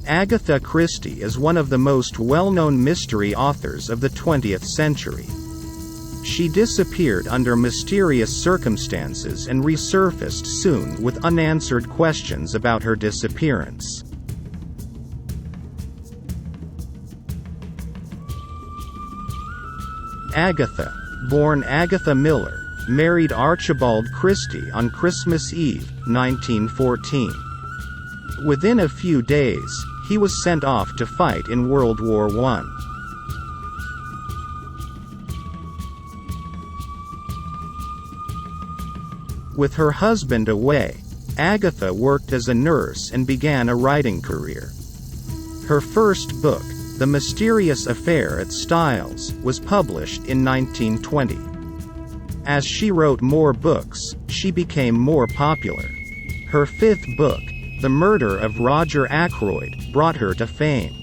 Agatha Christie is one of the most well-known mystery authors of the 20th century. She disappeared under mysterious circumstances and resurfaced soon with unanswered questions about her disappearance. Agatha, born Agatha Miller, married Archibald Christie on Christmas Eve, 1914. Within a few days, he was sent off to fight in World War I. With her husband away, Agatha worked as a nurse and began a writing career. Her first book, The Mysterious Affair at Styles, was published in 1920. As she wrote more books, she became more popular. Her fifth book, The Murder of Roger Ackroyd, brought her to fame.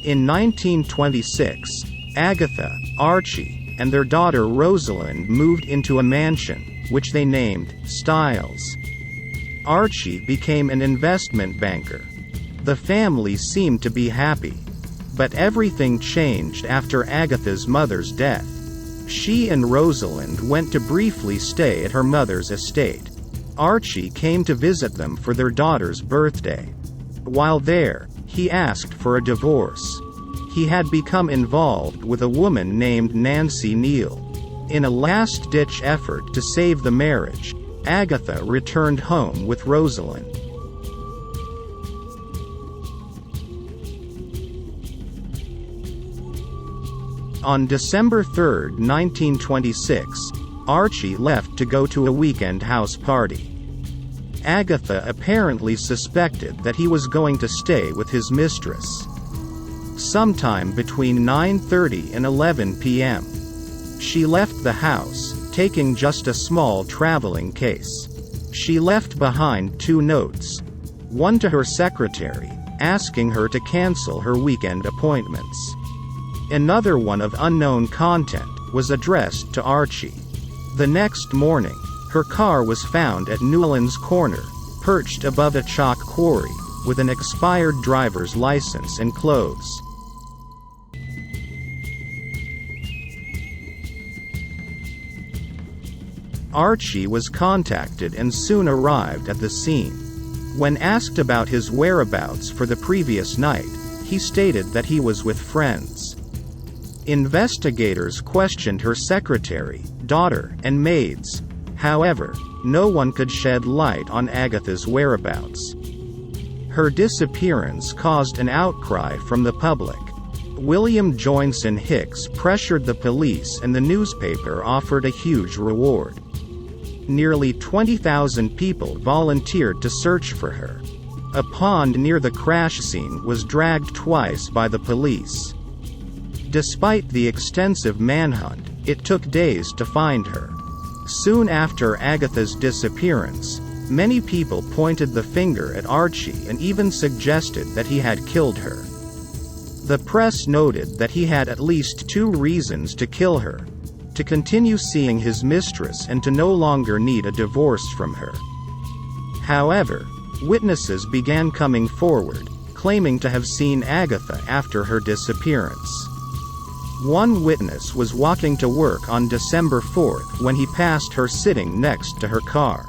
In 1926, Agatha, Archie, and their daughter Rosalind moved into a mansion, which they named Styles. Archie became an investment banker. The family seemed to be happy. But everything changed after Agatha's mother's death. She and Rosalind went to briefly stay at her mother's estate. Archie came to visit them for their daughter's birthday. While there, he asked for a divorce. He had become involved with a woman named Nancy Neal. In a last-ditch effort to save the marriage, Agatha returned home with Rosalind. On December 3, 1926, Archie left to go to a weekend house party. Agatha apparently suspected that he was going to stay with his mistress. Sometime between 9:30 and 11 p.m., she left the house, taking just a small traveling case. She left behind 2 notes. One to her secretary, asking her to cancel her weekend appointments. Another one of unknown content, was addressed to Archie. The next morning, her car was found at Newlands Corner, perched above a chalk quarry, with an expired driver's license and clothes. Archie was contacted and soon arrived at the scene. When asked about his whereabouts for the previous night, he stated that he was with friends. Investigators questioned her secretary, daughter, and maids. However, no one could shed light on Agatha's whereabouts. Her disappearance caused an outcry from the public. William Joynson Hicks pressured the police and the newspaper offered a huge reward. Nearly 20,000 people volunteered to search for her. A pond near the crash scene was dragged twice by the police. Despite the extensive manhunt, it took days to find her. Soon after Agatha's disappearance, many people pointed the finger at Archie and even suggested that he had killed her. The press noted that he had at least 2 reasons to kill her: to continue seeing his mistress and to no longer need a divorce from her. However, witnesses began coming forward, claiming to have seen Agatha after her disappearance. One witness was walking to work on December 4 when he passed her sitting next to her car.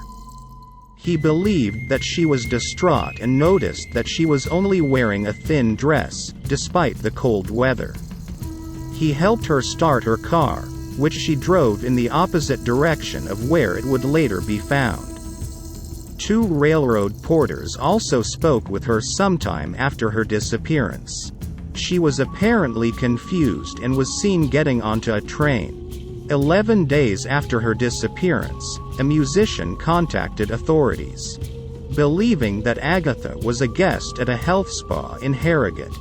He believed that she was distraught and noticed that she was only wearing a thin dress, despite the cold weather. He helped her start her car, which she drove in the opposite direction of where it would later be found. 2 railroad porters also spoke with her sometime after her disappearance. She was apparently confused and was seen getting onto a train. 11 days after her disappearance, a musician contacted authorities, believing that Agatha was a guest at a health spa in Harrogate.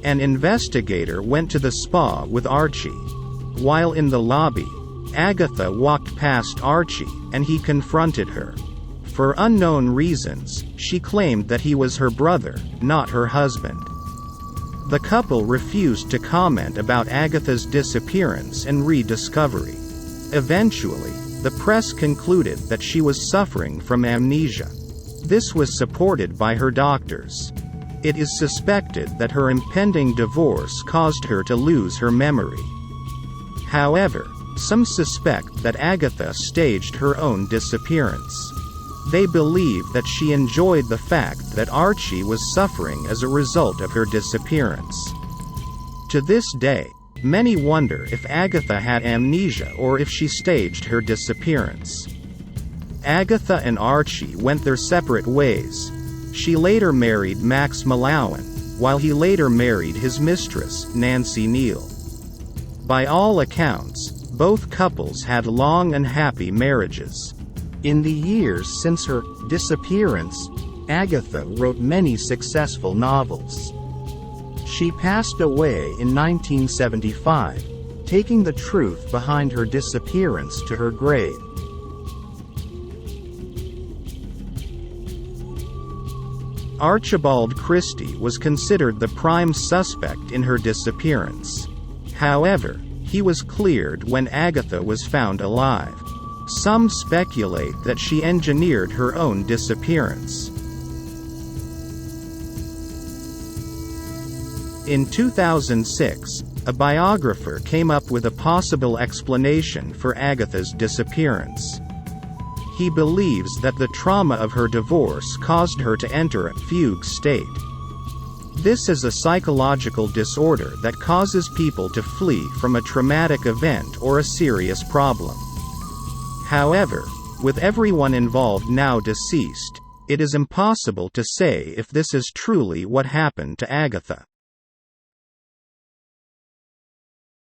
An investigator went to the spa with Archie. While in the lobby, Agatha walked past Archie, and he confronted her. For unknown reasons, she claimed that he was her brother, not her husband. The couple refused to comment about Agatha's disappearance and rediscovery. Eventually, the press concluded that she was suffering from amnesia. This was supported by her doctors. It is suspected that her impending divorce caused her to lose her memory. However, some suspect that Agatha staged her own disappearance. They believe that she enjoyed the fact that Archie was suffering as a result of her disappearance. To this day, many wonder if Agatha had amnesia or if she staged her disappearance. Agatha and Archie went their separate ways. She later married Max Mallowan, while he later married his mistress, Nancy Neal. By all accounts, both couples had long and happy marriages. In the years since her disappearance, Agatha wrote many successful novels. She passed away in 1975, taking the truth behind her disappearance to her grave. Archibald Christie was considered the prime suspect in her disappearance. However, he was cleared when Agatha was found alive. Some speculate that she engineered her own disappearance. In 2006, a biographer came up with a possible explanation for Agatha's disappearance. He believes that the trauma of her divorce caused her to enter a fugue state. This is a psychological disorder that causes people to flee from a traumatic event or a serious problem. However, with everyone involved now deceased, it is impossible to say if this is truly what happened to Agatha.